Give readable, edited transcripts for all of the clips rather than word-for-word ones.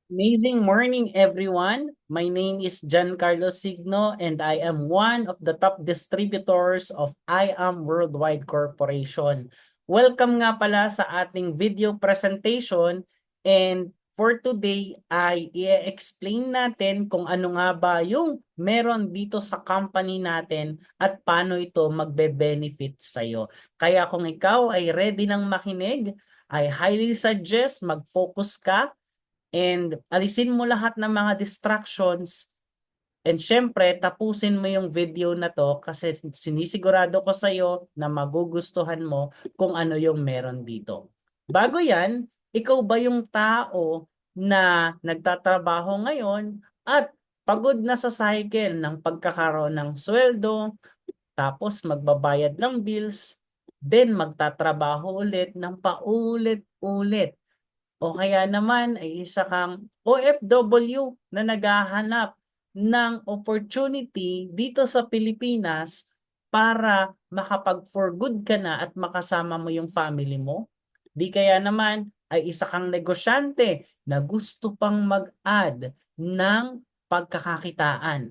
Amazing morning, everyone. My name is Giancarlo Signo, and I am one of the top distributors of I Am Worldwide Corporation. Welcome nga pala sa ating video presentation, and for today ay i-explain natin kung ano nga ba yung meron dito sa company natin at paano ito magbe-benefit sa'yo. Kaya kung ikaw ay ready nang makinig, I highly suggest mag-focus ka and alisin mo lahat ng mga distractions and syempre tapusin mo yung video na 'to kasi sinisigurado ko sa'yo na magugustuhan mo kung ano yung meron dito. Bago 'yan, ikaw ba yung tao na nagtatrabaho ngayon at pagod na sa cycle ng pagkakaroon ng suweldo, tapos magbabayad ng bills, then magtatrabaho ulit ng paulit-ulit? O kaya naman ay isa kang OFW na naghahanap ng opportunity dito sa Pilipinas para makapag-for good ka na at makasama mo yung family mo? Di kaya naman ay isa kang negosyante na gusto pang mag-add ng pagkakakitaan.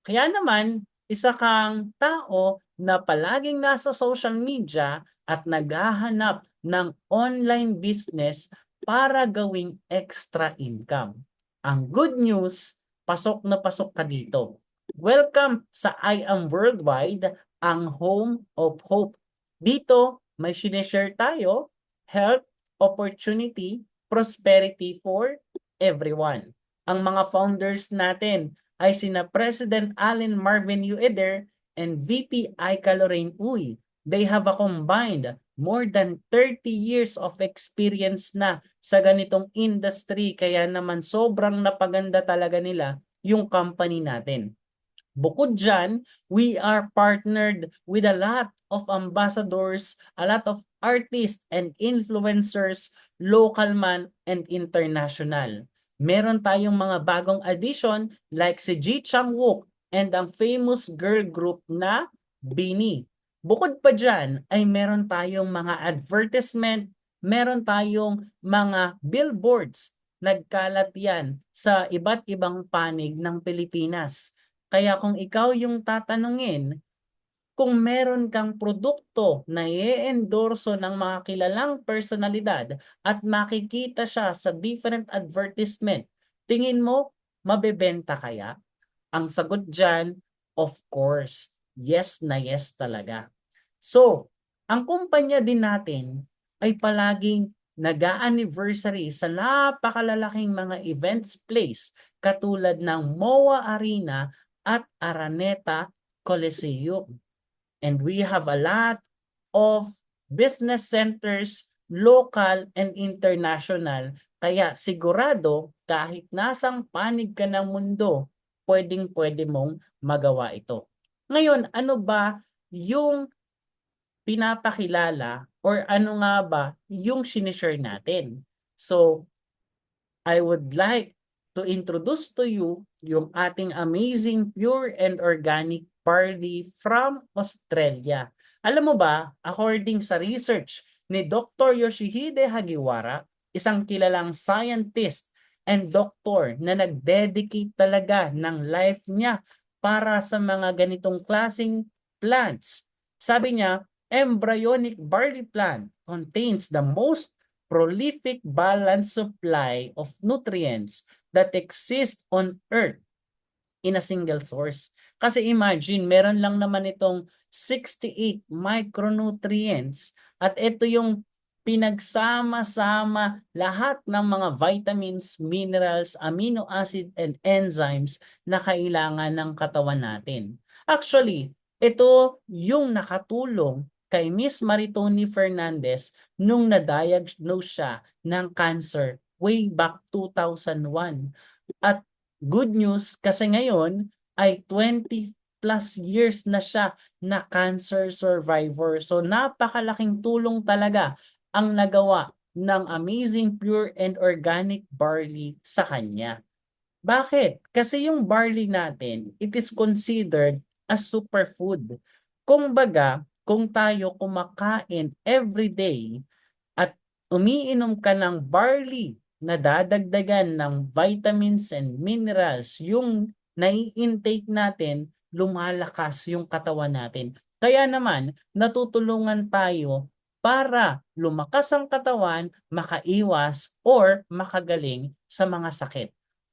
Kaya naman, isa kang tao na palaging nasa social media at naghahanap ng online business para gawing extra income. Ang good news, pasok na pasok ka dito. Welcome sa I Am Worldwide, ang home of hope. Dito, may sineshare tayo, health, opportunity, prosperity for everyone. Ang mga founders natin ay sina President Allen Marvin Ueder and VP Aika Lorraine Uy. They have a combined more than 30 years of experience na sa ganitong industry, kaya naman sobrang napaganda talaga nila yung company natin. Bukod dyan, we are partnered with a lot of ambassadors, a lot of artists and influencers, local man and international. Meron tayong mga bagong addition like si Ji Chang-wook and ang famous girl group na BINI. Bukod pa dyan ay meron tayong mga advertisement, meron tayong mga billboards. Nagkalat yan sa iba't ibang panig ng Pilipinas. Kaya kung ikaw yung tatanungin, kung meron kang produkto na i-endorso ng mga kilalang personalidad at makikita siya sa different advertisement, tingin mo, mabebenta kaya? Ang sagot dyan, of course, yes na yes talaga. So, ang kumpanya din natin ay palaging nag-a-anniversary sa napakalalaking mga events place katulad ng MOA Arena at Araneta Coliseum. And we have a lot of business centers, local and international. Kaya sigurado kahit nasang panig ka ng mundo, pwedeng-pwede mong magawa ito. Ngayon, ano ba yung pinapakilala or ano nga ba yung sinishare natin? So, I would like to introduce to you yung ating amazing pure and organic barley from Australia. Alam mo ba, according sa research ni Dr. Yoshihide Hagiwara, isang kilalang scientist and doctor na nag-dedicate talaga ng life niya para sa mga ganitong klasing plants. Sabi niya, embryonic barley plant contains the most prolific balanced supply of nutrients that exist on Earth in a single source. Kasi imagine, meron lang naman itong 68 micronutrients at ito yung pinagsama-sama lahat ng mga vitamins, minerals, amino acid, and enzymes na kailangan ng katawan natin. Actually, ito yung nakatulong kay Miss Maritoni Fernandez nung na-diagnose siya ng cancer way back 2001. At good news kasi ngayon ay 20 plus years na siya na cancer survivor. So napakalaking tulong talaga ang nagawa ng amazing pure and organic barley sa kanya. Bakit? Kasi yung barley natin, it is considered as superfood. Kumbaga, kung tayo kumakain every day at umiinom ka ng barley nadadagdagan ng vitamins and minerals yung nai-intake natin, lumalakas yung katawan natin. Kaya naman, natutulungan tayo para lumakas ang katawan, makaiwas or makagaling sa mga sakit.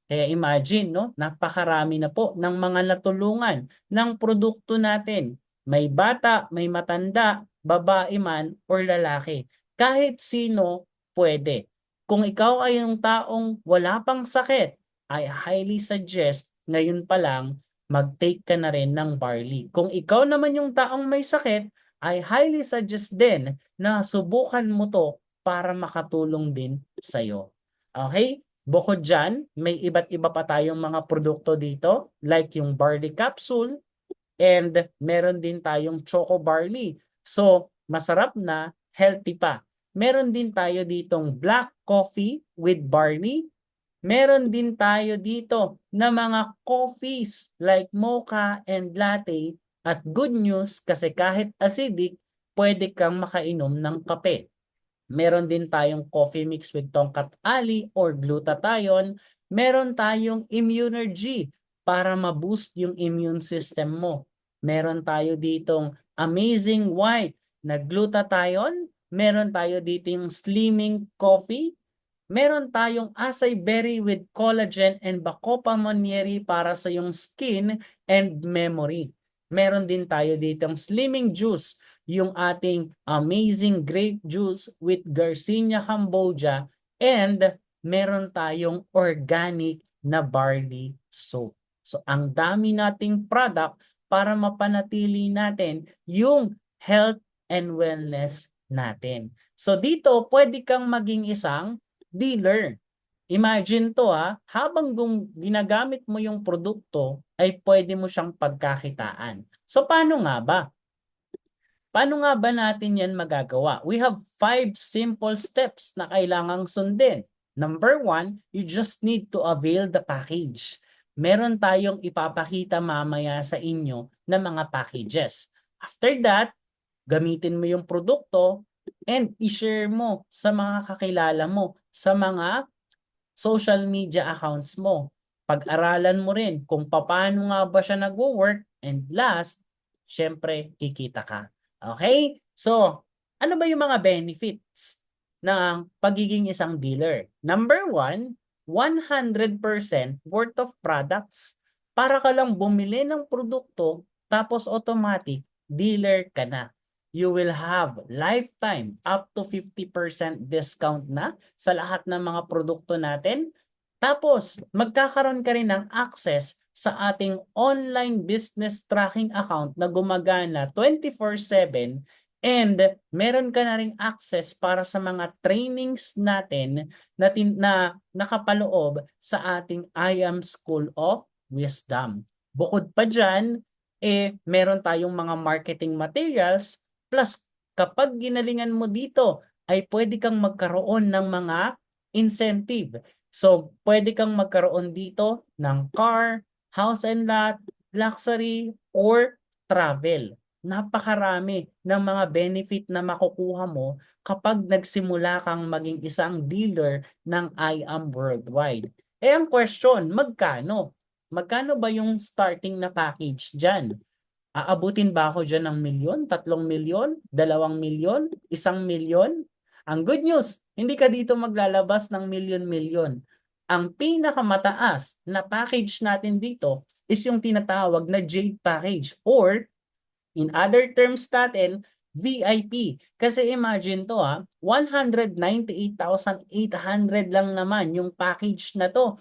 Kaya imagine, no, napakarami na po ng mga natulungan ng produkto natin. May bata, may matanda, babae man or lalaki. Kahit sino pwede. Kung ikaw ay yung taong wala pang sakit, I highly suggest ngayon pa lang mag-take ka na rin ng barley. Kung ikaw naman yung taong may sakit, I highly suggest din na subukan mo to para makatulong din sa'yo. Okay? Bukod dyan, may iba't iba pa tayong mga produkto dito like yung barley capsule and meron din tayong choco barley. So, masarap na, healthy pa. Meron din tayo ditong black coffee with barley. Meron din tayo dito na mga coffees like mocha and latte. At good news kasi kahit acidic, pwede kang makainom ng kape. Meron din tayong coffee mix with tongkat ali or glutathione. Meron tayong immunergy para ma-boost yung immune system mo. Meron tayo ditong amazing white na glutathione. Meron tayo ditong slimming coffee. Meron tayong acai berry with collagen and bacopa monnieri para sa yung skin and memory. Meron din tayo ditong slimming juice, yung ating amazing grape juice with Garcinia cambogia, and meron tayong organic na barley soap. So ang dami nating product para mapanatili natin yung health and wellness natin. So dito pwede kang maging isang dealer. Imagine to habang ginagamit mo yung produkto ay pwede mo siyang pagkakitaan. So paano nga ba? Paano nga ba natin yan magagawa? We have 5 simple steps na kailangang sundin. Number 1, you just need to avail the package. Meron tayong ipapakita mamaya sa inyo na mga packages. After that, gamitin mo yung produkto and i-share mo sa mga kakilala mo, sa mga social media accounts mo. Pag-aralan mo rin kung paano nga ba siya nag-work, and last, syempre, kikita ka. Okay? So, ano ba yung mga benefits ng pagiging isang dealer? Number 1, 100% worth of products. Para ka lang bumili ng produkto, tapos automatic, dealer ka na. You will have lifetime up to 50% discount na sa lahat ng mga produkto natin. Tapos, magkakaroon ka rin ng access sa ating online business tracking account na gumagana 24/7 and meron ka na rin access para sa mga trainings natin na nakapaloob sa ating I Am School of Wisdom. Bukod pa dyan, meron tayong mga marketing materials plus kapag ginalingan mo dito ay pwede kang magkaroon ng mga incentive. So, pwede kang magkaroon dito ng car, house and lot, luxury, or travel. Napakarami ng mga benefit na makukuha mo kapag nagsimula kang maging isang dealer ng I Am Worldwide. Ang question, magkano? Magkano ba yung starting na package dyan? Aabutin ba ako dyan ng 1,000,000, 3,000,000, 2,000,000, 1,000,000? Ang good news, hindi ka dito maglalabas ng milyon-milyon. Ang pinakamataas na package natin dito is yung tinatawag na Jade package or in other terms natin, VIP. Kasi imagine to 198,800 lang naman yung package na to.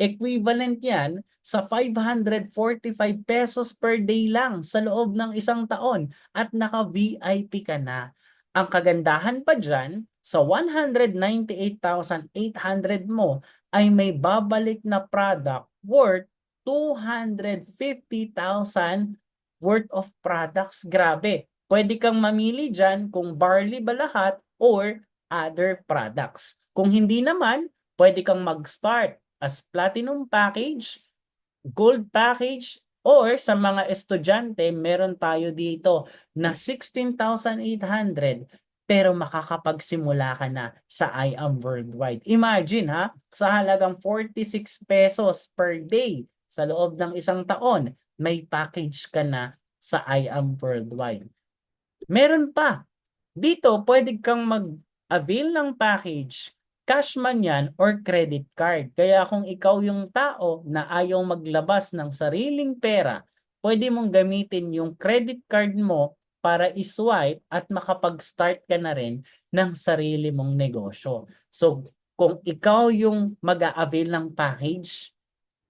Equivalent yan sa 545 pesos per day lang sa loob ng isang taon at naka-VIP ka na. Ang kagandahan pa dyan, sa 198,800 mo ay may babalik na product worth 250,000 worth of products. Grabe. Pwede kang mamili dyan kung barley ba lahat or other products. Kung hindi naman, pwede kang mag-start as platinum package, gold package, or sa mga estudyante, meron tayo dito na 16,800 pero makakapagsimula ka na sa I Am Worldwide. Imagine ha, sa halagang 46 pesos per day sa loob ng isang taon, may package ka na sa I Am Worldwide. Meron pa, dito pwede kang mag-avail ng package, cash man yan or credit card. Kaya kung ikaw yung tao na ayaw maglabas ng sariling pera, pwede mong gamitin yung credit card mo para i-swipe at makapag-start ka na rin ng sarili mong negosyo. So, kung ikaw yung mag-a-avail ng package,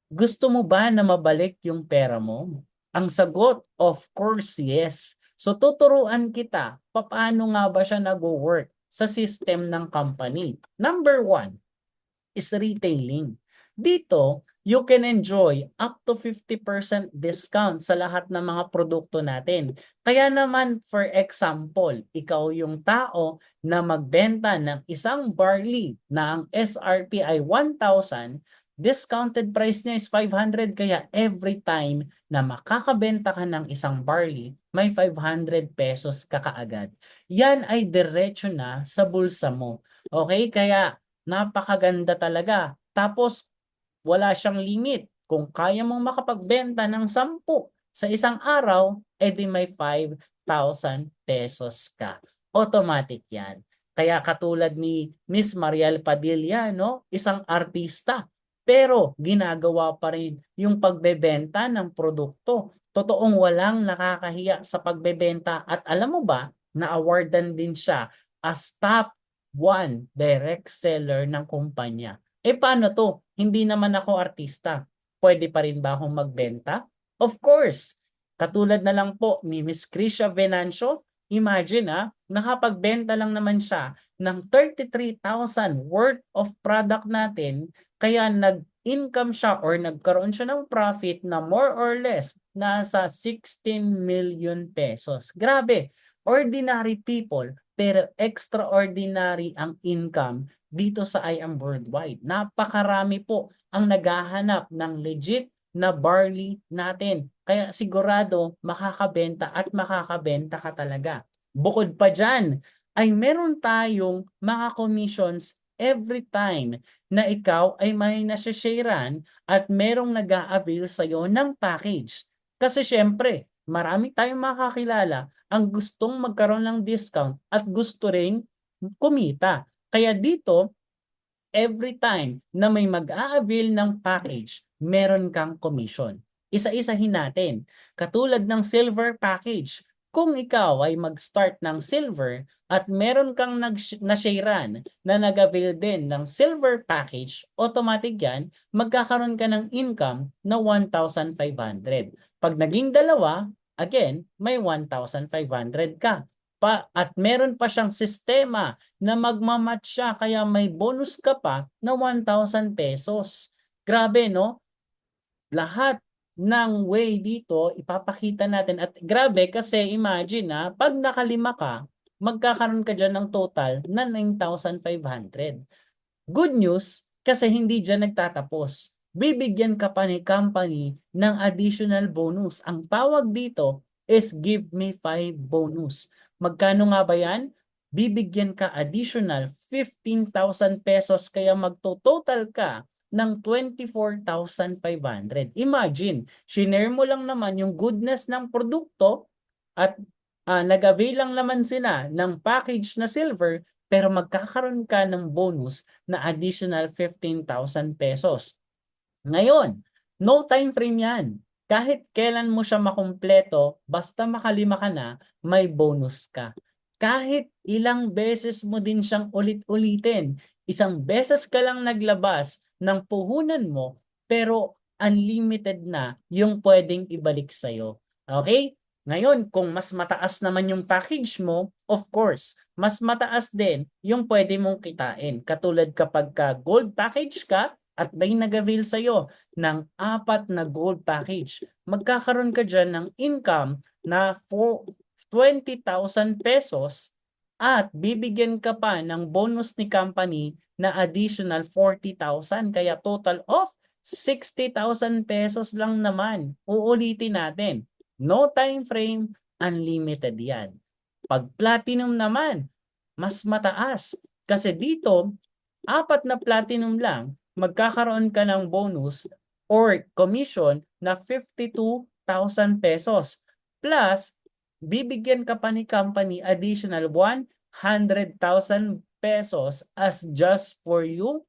gusto mo ba na mabalik yung pera mo? Ang sagot, of course, yes. So tuturuan kita, paano nga ba siya nag-work sa system ng company. Number 1 is retailing. Dito, you can enjoy up to 50% discount sa lahat ng mga produkto natin. Kaya naman, for example, ikaw yung tao na magbenta ng isang barley na ang SRP ay 1,000, discounted price niya is 500, kaya every time na makakabenta ka ng isang barley, may 500 pesos ka kaagad. Yan ay diretso na sa bulsa mo. Okay? Kaya napakaganda talaga. Tapos, wala siyang limit. Kung kaya mong makapagbenta ng 10 sa isang araw, edi may 5,000 pesos ka. Automatic yan. Kaya katulad ni Miss Mariel Padilla, no? Isang artista. Pero ginagawa pa rin yung pagbebenta ng produkto. Totoong walang nakakahiya sa pagbebenta. At alam mo ba, na-awardan din siya as top 1 direct seller ng kumpanya. Paano to? Hindi naman ako artista. Pwede pa rin ba akong magbenta? Of course. Katulad na lang po ni Miss Krisha Venancio, imagine nakapagbenta lang naman siya ng 33,000 worth of product natin, kaya nag-income siya or nagkaroon siya ng profit na more or less nasa 16 million pesos. Grabe, ordinary people, pero extraordinary ang income dito sa I Am Worldwide. Napakarami po ang naghahanap ng legit na barley natin. Kaya sigurado makakabenta at makakabenta ka talaga. Bukod pa dyan, ay meron tayong mga commissions every time na ikaw ay may nasisharean at merong nag-a-avail sa'yo ng package. Kasi syempre, marami tayong makakilala ang gustong magkaroon ng discount at gusto ring kumita. Kaya dito, every time na may mag-a-avail ng package, meron kang commission. Isa-isahin natin. Katulad ng silver package, kung ikaw ay mag-start ng silver at meron kang na-sharean na nag-avail din ng silver package, automatic yan, magkakaroon ka ng income na 1,500. Pag naging dalawa, again, may 1,500 ka. At meron pa siyang sistema na magmamatch siya, kaya may bonus ka pa na 1,000 pesos. Grabe, no? Lahat ng way dito, ipapakita natin. At grabe kasi imagine pag nakalima ka, magkakaroon ka dyan ng total na 9,500. Good news, kasi hindi dyan nagtatapos. Bibigyan ka pa ni company ng additional bonus. Ang tawag dito is Give Me 5 bonus. Magkano nga ba yan? Bibigyan ka additional 15,000 pesos, kaya magto-total ka ng 24,500. Imagine, shinare mo lang naman yung goodness ng produkto at nag-avail lang naman sila ng package na silver, pero magkakaroon ka ng bonus na additional 15,000 pesos. Ngayon, no time frame yan. Kahit kailan mo siya makumpleto, basta makalima ka na, may bonus ka. Kahit ilang beses mo din siyang ulit-ulitin, isang beses ka lang naglabas ng puhunan mo, pero unlimited na yung pwedeng ibalik sa'yo. Okay? Ngayon, kung mas mataas naman yung package mo, of course, mas mataas din yung pwede mong kitain. Katulad kapag gold package ka, at may nag-avail sa'yo ng 4 na gold package, magkakaroon ka dyan ng income na 20,000 pesos at bibigyan ka pa ng bonus ni company na additional 40,000. Kaya total of 60,000 pesos lang naman. Uulitin natin. No time frame, unlimited yan. Pag platinum naman, mas mataas. Kasi dito, 4 na platinum lang, magkakaroon ka ng bonus or commission na 52,000 pesos. Plus, bibigyan ka pa ni company additional 100,000 pesos as just for you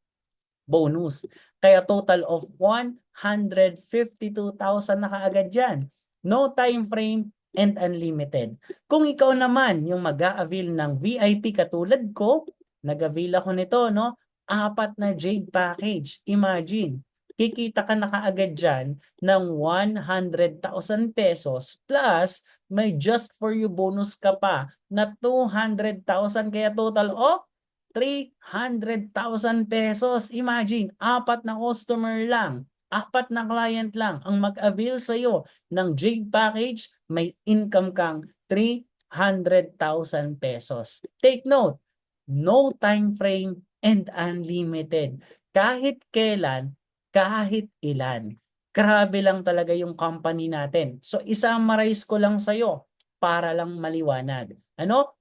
bonus. Kaya total of 152,000 na kaagad yan. No time frame and unlimited. Kung ikaw naman yung mag-a-avail ng VIP katulad ko, nag-avail ako nito, no? 4 na Jade package. Imagine, kikita ka na kaagad dyan ng 100,000 pesos plus may just for you bonus ka pa na 200,000 kaya total of 300,000 pesos. Imagine, 4 na customer lang, 4 na client lang ang mag-avail sa'yo ng Jade package, may income kang 300,000 pesos. Take note, no time frame and unlimited. Kahit kailan, kahit ilan. Grabe lang talaga yung company natin. So, isa-summarize ko lang sa'yo para lang maliwanag. Ano?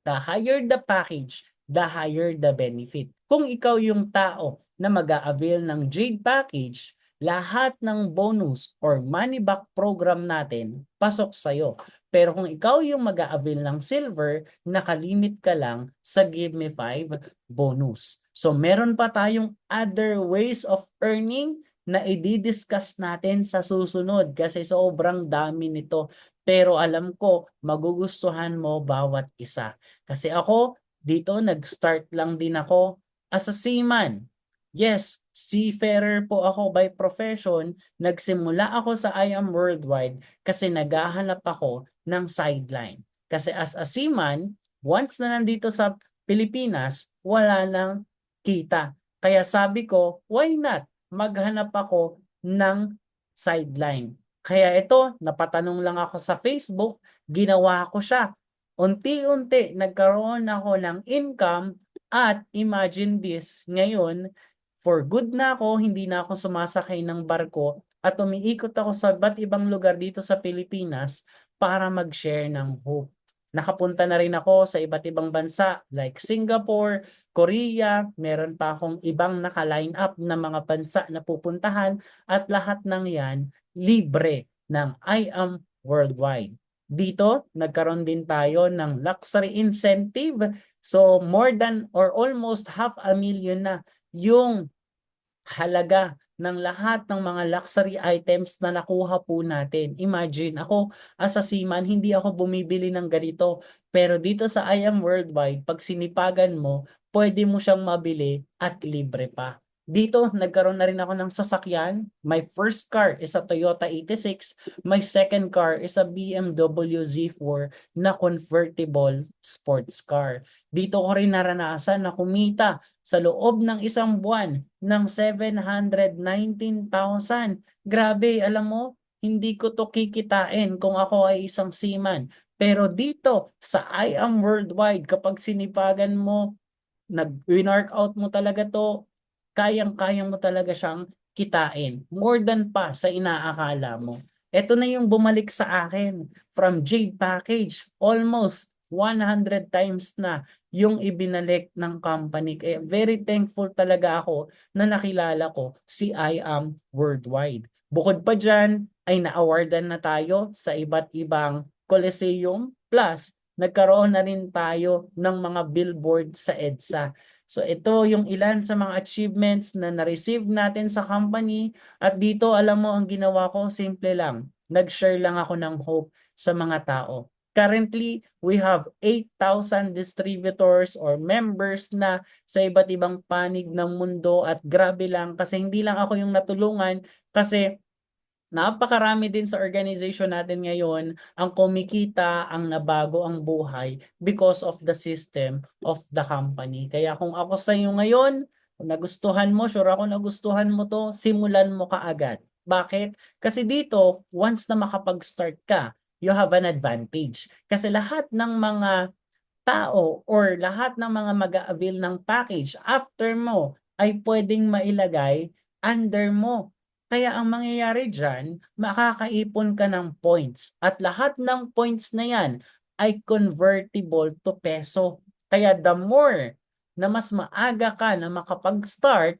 The higher the package, the higher the benefit. Kung ikaw yung tao na mag-a-avail ng Jade package, lahat ng bonus or money back program natin pasok sa'yo. Pero kung ikaw yung mag-a-avail ng Silver, nakalimit ka lang sa Give Me 5 bonus. So meron pa tayong other ways of earning na i-discuss natin sa susunod kasi sobrang dami nito. Pero alam ko, magugustuhan mo bawat isa. Kasi ako, dito nag-start lang din ako as a seaman. Yes, seafarer po ako by profession. Nagsimula ako sa I Am Worldwide kasi naghahanap ako ng sideline. Kasi as a seaman, once na nandito sa Pilipinas, wala nang kita. Kaya sabi ko, why not? Maghanap ako ng sideline. Kaya ito, napatanong lang ako sa Facebook, ginawa ko siya. Unti-unti nagkaroon ako ng income at imagine this, ngayon, for good na ako, hindi na ako sumasakay ng barko at umiikot ako sa iba't ibang lugar dito sa Pilipinas para mag-share ng hope. Nakapunta na rin ako sa iba't ibang bansa like Singapore, Korea, meron pa akong ibang naka-line up na mga bansa na pupuntahan at lahat ng yan libre ng I Am Worldwide. Dito, nagkaroon din tayo ng luxury incentive. So, more than or almost 500,000 na yung halaga ng lahat ng mga luxury items na nakuha po natin. Imagine, ako as a seaman, hindi ako bumibili ng ganito. Pero dito sa I Am Worldwide, pag sinipagan mo, pwede mo siyang mabili at libre pa. Dito, nagkaroon na rin ako ng sasakyan. My first car is a Toyota 86. My second car is a BMW Z4 na convertible sports car. Dito ko rin naranasan na kumita sa loob ng isang buwan ng 719,000. Grabe, alam mo, hindi ko to kikitain kung ako ay isang seaman. Pero dito sa I Am Worldwide, kapag sinipagan mo, nag-workout mo talaga to, kayang-kayang mo talaga siyang kitain. More than pa sa inaakala mo. Ito na yung bumalik sa akin from Jade Package. Almost 100 times na yung ibinalik ng company. Kaya very thankful talaga ako na nakilala ko si I Am Worldwide. Bukod pa dyan, ay na-awardan na tayo sa iba't ibang Coliseum. Plus, nagkaroon na rin tayo ng mga billboard sa EDSA. So ito yung ilan sa mga achievements na na-receive natin sa company. At dito, alam mo, ang ginawa ko, simple lang. Nag-share lang ako ng hope sa mga tao. Currently, we have 8,000 distributors or members na sa iba't ibang panig ng mundo at grabe lang kasi hindi lang ako yung natulungan kasi napakarami din sa organization natin ngayon ang kumikita, ang nabago ang buhay because of the system of the company. Kaya kung ako sa iyo ngayon, kung nagustuhan mo, sure ako nagustuhan mo to, simulan mo kaagad. Bakit? Kasi dito, once na makapag-start ka, you have an advantage. Kasi lahat ng mga tao or lahat ng mga mag-a-avail ng package after mo ay pwedeng mailagay under mo. Kaya ang mangyayari dyan, makakaipon ka ng points. At lahat ng points na yan ay convertible to peso. Kaya the more na mas maaga ka na makapag-start,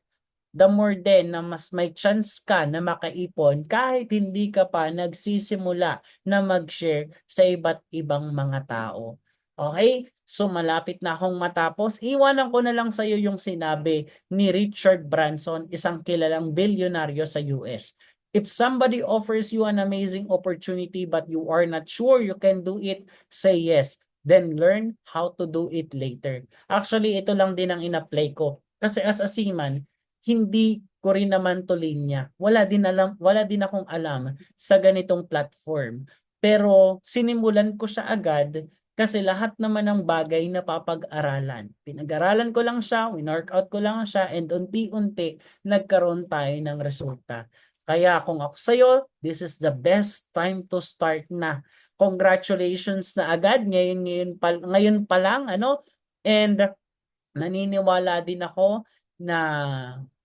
the more din na mas may chance ka na makaipon kahit hindi ka pa nagsisimula na mag-share sa iba't ibang mga tao. Okay? So malapit na akong matapos. Iwanan ko na lang sa iyo yung sinabi ni Richard Branson, isang kilalang bilyonaryo sa US. If somebody offers you an amazing opportunity but you are not sure you can do it, say yes. Then learn how to do it later. Actually, ito lang din ang in-apply ko. Kasi as a seaman, hindi ko rin naman to linya. Wala din akong alam sa ganitong platform. Pero sinimulan ko siya agad kasi lahat naman ng bagay na papag-aralan. Pinag-aralan ko lang siya, winworkout ko lang siya, and unti-unti nagkaroon tayo ng resulta. Kaya kung ako sa'yo, this is the best time to start na. Congratulations na agad, ngayon pa lang, ano? And naniniwala din ako na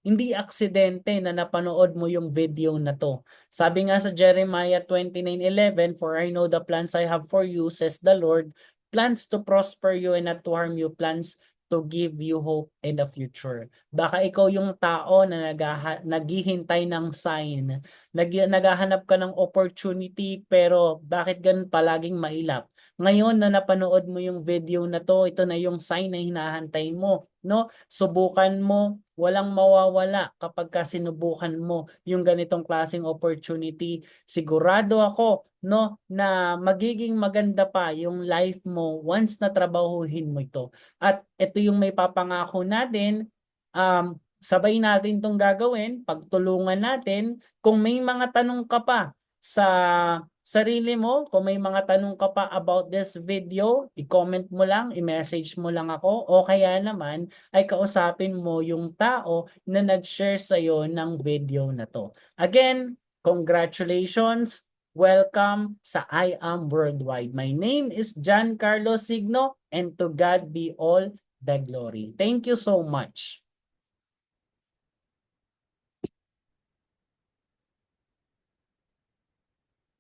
hindi aksidente na napanood mo yung video na to. Sabi nga sa Jeremiah 29:11, "For I know the plans I have for you, says the Lord, plans to prosper you and not to harm you, plans to give you hope and a future." Baka ikaw yung tao na naghihintay ng sign, naghahanap ka ng opportunity, pero bakit ganun palaging mailap? Ngayon na napanood mo yung video na to, ito na yung sign na hinahantay mo, no? Subukan mo, walang mawawala kapag sinubukan mo yung ganitong klaseng opportunity. Sigurado ako, no, na magiging maganda pa yung life mo once na trabahuhin mo ito. At ito yung may papangako natin, sabay natin itong gagawin, pagtulungan natin. Kung may mga tanong ka pa sa sarili mo, kung may mga tanong ka pa about this video, i-comment mo lang, i-message mo lang ako, o kaya naman ay kausapin mo yung tao na nag-share sa'yo ng video na to. Again, congratulations! Welcome sa I Am Worldwide. My name is Giancarlo Signo, and to God be all the glory. Thank you so much.